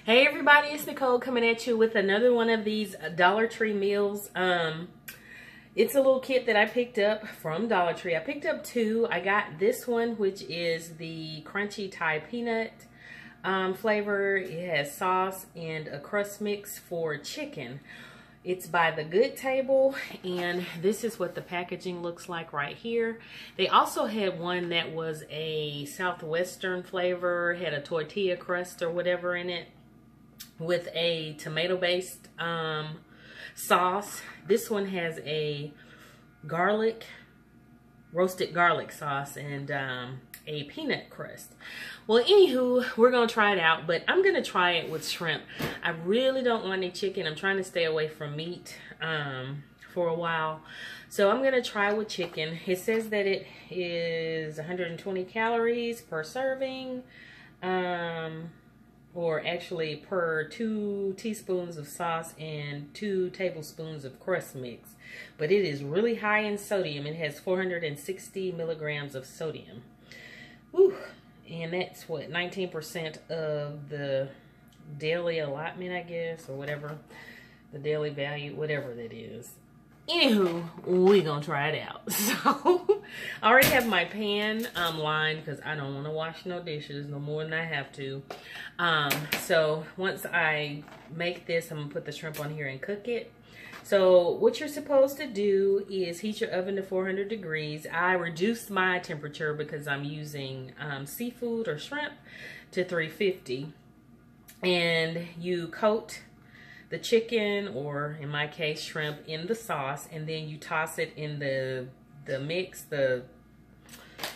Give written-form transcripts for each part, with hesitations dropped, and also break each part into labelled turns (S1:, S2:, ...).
S1: Hey everybody, it's Nicole coming at you with another one of these Dollar Tree meals. It's a little kit that I picked up from Dollar Tree. I picked up two. I got this one, which is the crunchy Thai peanut flavor. It has sauce and a crust mix for chicken. It's by The Good Table, and this is what the packaging looks like right here. They also had one that was a Southwestern flavor, had a tortilla crust or whatever in it, with a tomato-based sauce. This one has a roasted garlic sauce and a peanut crust. Well, anywho, we're gonna try it out, but I'm gonna try it with shrimp. I really don't want any chicken. I'm trying to stay away from meat for a while. So I'm gonna try with chicken. It says that it is 120 calories per serving. Or actually per 2 teaspoons of sauce and 2 tablespoons of crust mix. But it is really high in sodium. It has 460 milligrams of sodium. Whew. And that's what, 19% of the daily allotment, I guess, or whatever. The daily value, whatever that is. Anywho, we're gonna try it out. So, I already have my pan lined because I don't want to wash no dishes no more than I have to. So, once I make this, I'm gonna put the shrimp on here and cook it. So, what you're supposed to do is heat your oven to 400 degrees. I reduced my temperature because I'm using seafood or shrimp to 350. And you coat the chicken, or in my case shrimp, in the sauce, and then you toss it in the mix, the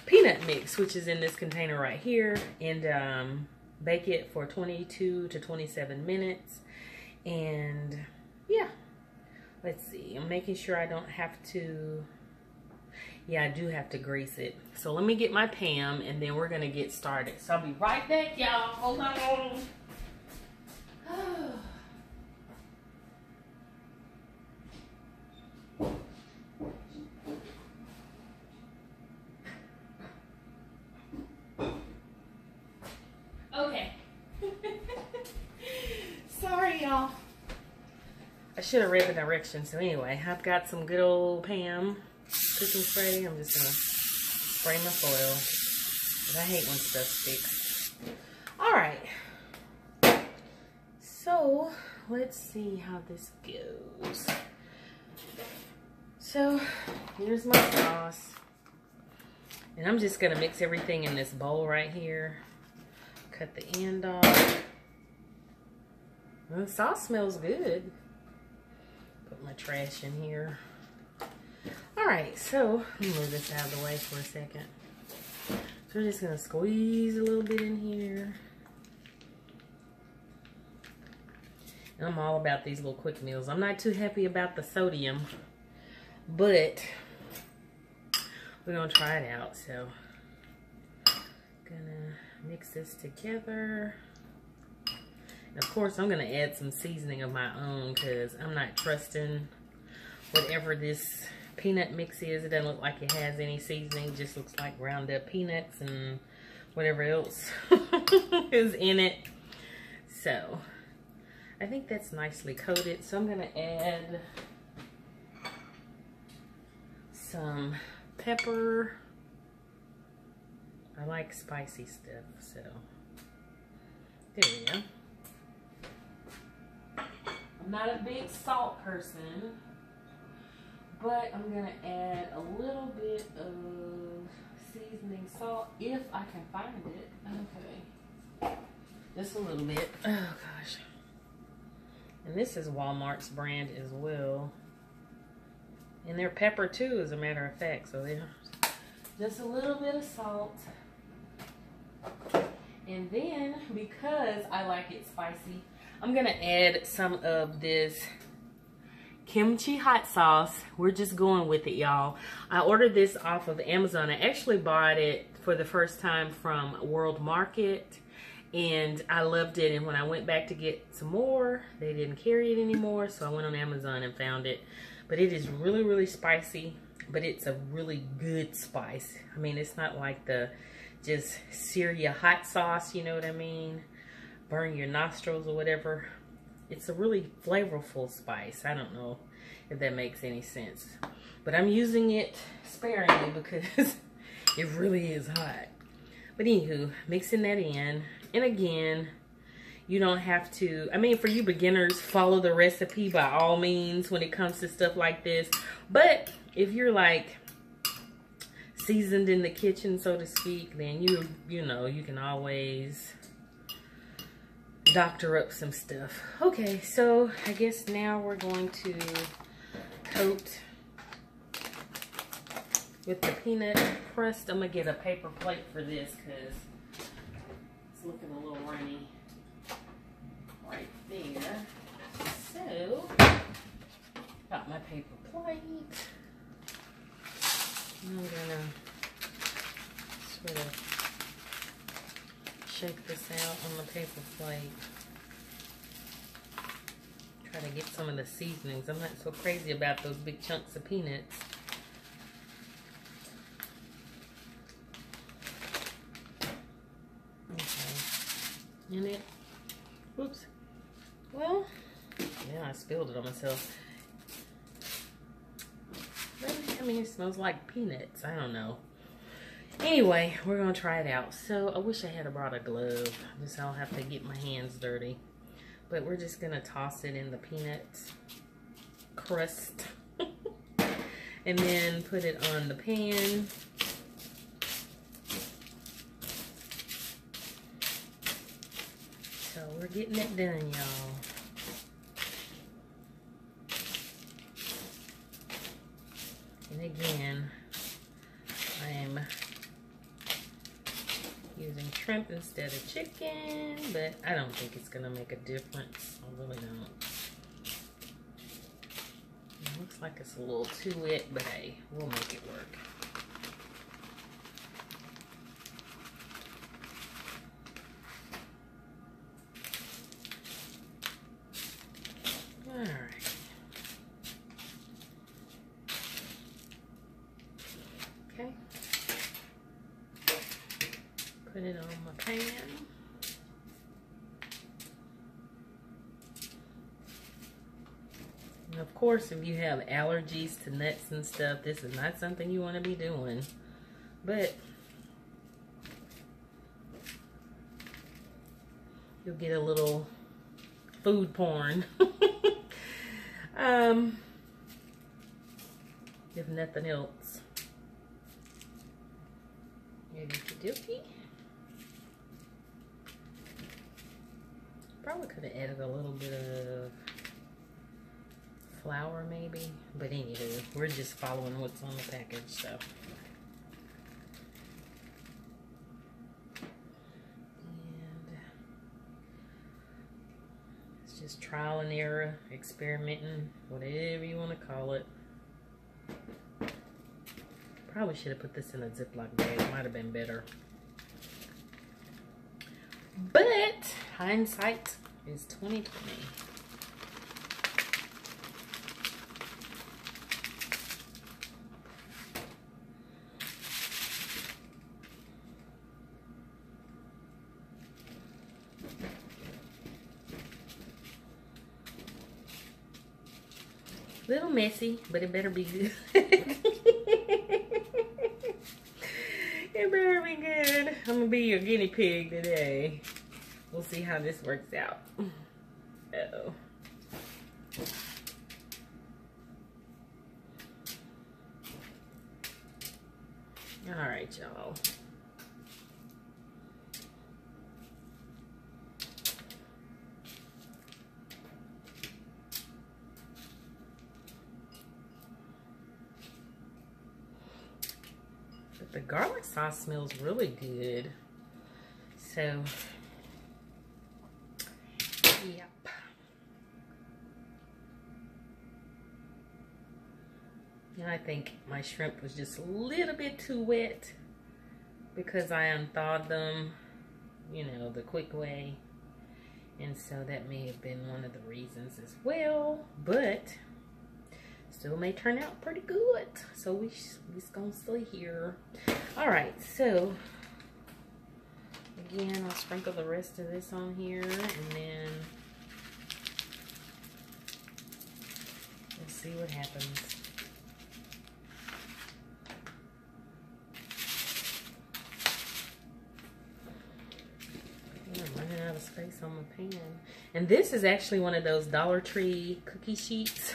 S1: peanut mix, which is in this container right here, and bake it for 22 to 27 minutes. And yeah, let's see, I'm making sure I don't have to, yeah, I do have to grease it. So let me get my pan and then we're gonna get started. So I'll be right back, y'all. Hold on. Okay. Sorry, y'all. I should have read the directions. So anyway, I've got some good old Pam cooking spray. I'm just gonna spray my foil, but I hate when stuff sticks. All right. So let's see how this goes. So here's my sauce, and I'm just gonna mix everything in this bowl right here. Cut the end off. The sauce smells good. Put my trash in here. Alright, so let me move this out of the way for a second. So we're just going to squeeze a little bit in here. And I'm all about these little quick meals. I'm not too happy about the sodium, but we're going to try it out. So, gonna mix this together. And of course, I'm going to add some seasoning of my own because I'm not trusting whatever this peanut mix is. It doesn't look like it has any seasoning. It just looks like ground up peanuts and whatever else is in it. So, I think that's nicely coated. So I'm going to add some pepper. I like spicy stuff, so there we go. I'm not a big salt person, but I'm going to add a little bit of seasoning salt if I can find it. Okay. Just a little bit. Oh, gosh. And this is Walmart's brand as well. And they're pepper, too, as a matter of fact. So they're just a little bit of salt. And then, because I like it spicy, I'm going to add some of this kimchi hot sauce. We're just going with it, y'all. I ordered this off of Amazon. I actually bought it for the first time from World Market, and I loved it. And when I went back to get some more, they didn't carry it anymore, so I went on Amazon and found it. But it is really, really spicy, but it's a really good spice. I mean, it's not like the just Syria hot sauce, you know what I mean? burn your nostrils or whatever. It's a really flavorful spice. I don't know if that makes any sense. But I'm using it sparingly because it really is hot. But anywho, mixing that in. And again, you don't have to, I mean, for you beginners, follow the recipe by all means when it comes to stuff like this. But if you're like seasoned in the kitchen, so to speak, then you know, you can always doctor up some stuff. Okay, so I guess now we're going to coat with the peanut crust. I'm gonna get a paper plate for this because it's looking a little runny right there. So, got my paper plate. I'm gonna sort of shake this out on the paper plate. Try to get some of the seasonings. I'm not so crazy about those big chunks of peanuts. Okay. In it. Oops. Well, yeah, I spilled it on myself. I mean, it smells like peanuts. I don't know. Anyway, we're going to try it out. So, I wish I had brought a glove. Just I'll have to get my hands dirty. But we're just going to toss it in the peanut crust. And then put it on the pan. So, we're getting it done, y'all. And again, I am using shrimp instead of chicken, but I don't think it's going to make a difference. I really don't. It looks like it's a little too wet, but hey, we'll make it work. Alright. Okay. Put it on my pan. And of course, if you have allergies to nuts and stuff, this is not something you want to be doing. But you'll get a little food porn. If nothing else. Okie-dokie. Probably could have added a little bit of flour maybe. But anywho, we're just following what's on the package, so. And it's just trial and error, experimenting, whatever you want to call it. Probably should have put this in a Ziploc bag. Might have been better. But hindsight is 20/20. Little messy, but it better be good. It better be good. I'm gonna be your guinea pig today. We'll see how this works out. Uh-oh. All right, y'all. The garlic sauce smells really good. So, yep. And I think my shrimp was just a little bit too wet because I unthawed them, you know, the quick way. And so that may have been one of the reasons as well. But still may turn out pretty good. So we just gonna stay here. All right, so again, I'll sprinkle the rest of this on here, and then let's see what happens. I'm running out of space on my pan. And this is actually one of those Dollar Tree cookie sheets.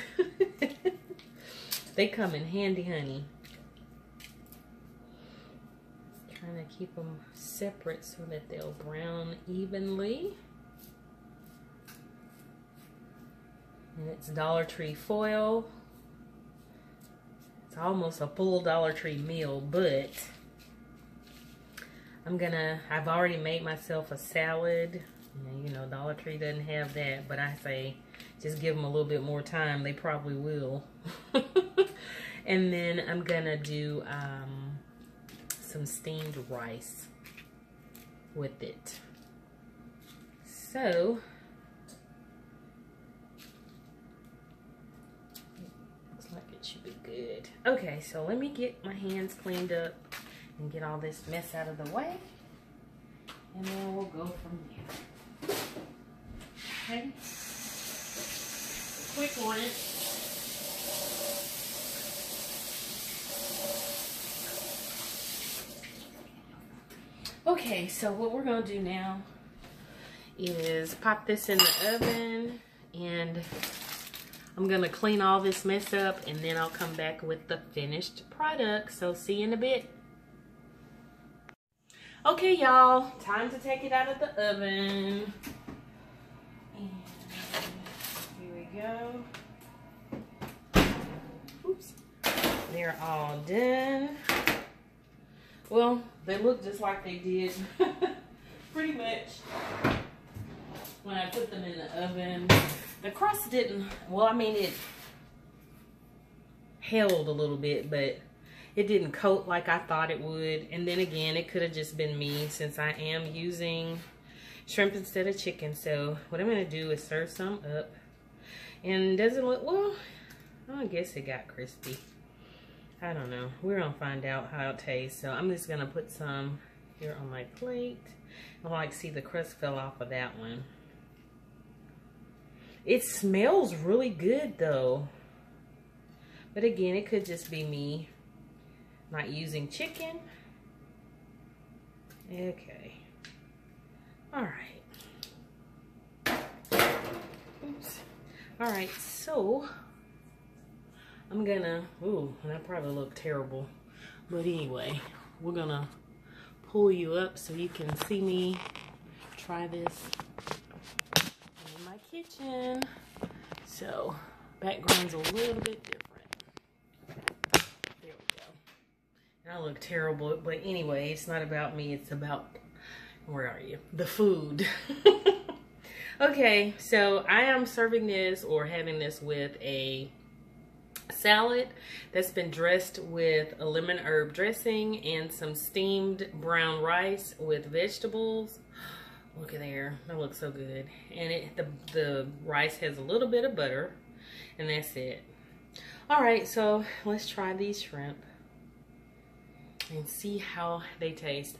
S1: They come in handy, honey. Trying to keep them separate so that they'll brown evenly. And it's Dollar Tree foil. It's almost a full Dollar Tree meal, but I've already made myself a salad. You know, Dollar Tree doesn't have that, but I say just give them a little bit more time. They probably will. And then I'm gonna do some steamed rice with it. So looks like it should be good. Okay, so let me get my hands cleaned up and get all this mess out of the way, and then we'll go from there. Okay, quick rinse. Okay, so what we're gonna do now is pop this in the oven, and I'm gonna clean all this mess up, and then I'll come back with the finished product. So see you in a bit. Okay, y'all, time to take it out of the oven. And here we go. Oops. They're all done. Well, they look just like they did pretty much when I put them in the oven. The crust didn't, well, I mean, it held a little bit, but it didn't coat like I thought it would. And then again, it could have just been me, since I am using shrimp instead of chicken. So what I'm going to do is serve some up. And does it look, well, I guess it got crispy. I don't know. We're going to find out how it tastes. So I'm just going to put some here on my plate. I like see the crust fell off of that one. It smells really good though. But again, it could just be me not using chicken. Okay. All right. Oops. All right, so I'm gonna, ooh, that probably looked terrible. But anyway, we're gonna pull you up so you can see me try this in my kitchen. So, background's a little bit different. There we go. And I look terrible, but anyway, it's not about me, it's about, where are you? The food. Okay, so I am serving this or having this with a salad that's been dressed with a lemon herb dressing and some steamed brown rice with vegetables. Look at there, that looks so good. And the rice has a little bit of butter, and that's it. All right, so let's try these shrimp and see how they taste.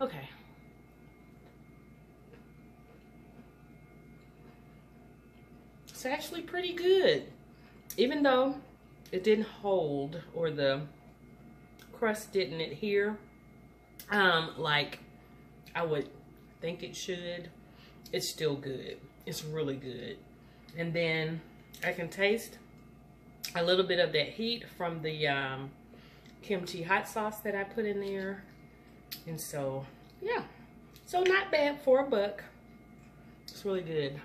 S1: Okay. It's actually pretty good. Even though it didn't hold, or the crust didn't adhere like I would think it should, it's still good. It's really good. And then I can taste a little bit of that heat from the kimchi hot sauce that I put in there. And so, yeah. So not bad for $1. It's really good.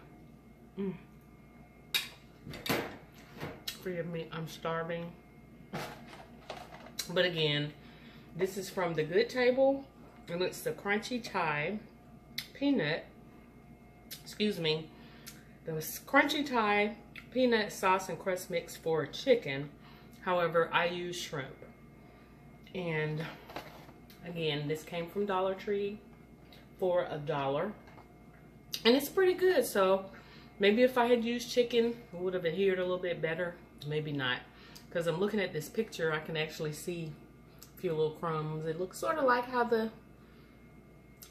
S1: Forgive me, I'm starving. But again, this is from the Good Table, and it's the crunchy Thai peanut, excuse me, the crunchy Thai peanut sauce and crust mix for chicken. However, I use shrimp. And again, this came from Dollar Tree for $1. And it's pretty good. So maybe if I had used chicken, it would have adhered a little bit better. Maybe not, because I'm looking at this picture, I can actually see a few little crumbs. It looks sort of like how the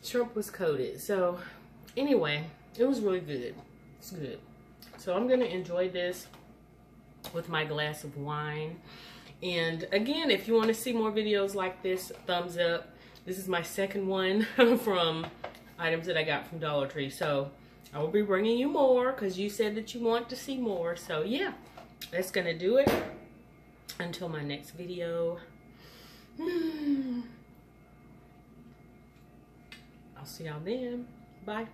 S1: shrimp was coated. So anyway, it was really good. It's good. So I'm gonna enjoy this with my glass of wine. And again, if you want to see more videos like this, thumbs up. This is my second one from items that I got from Dollar Tree. So I will be bringing you more because you said that you want to see more. So yeah, that's going to do it until my next video. I'll see y'all then. Bye.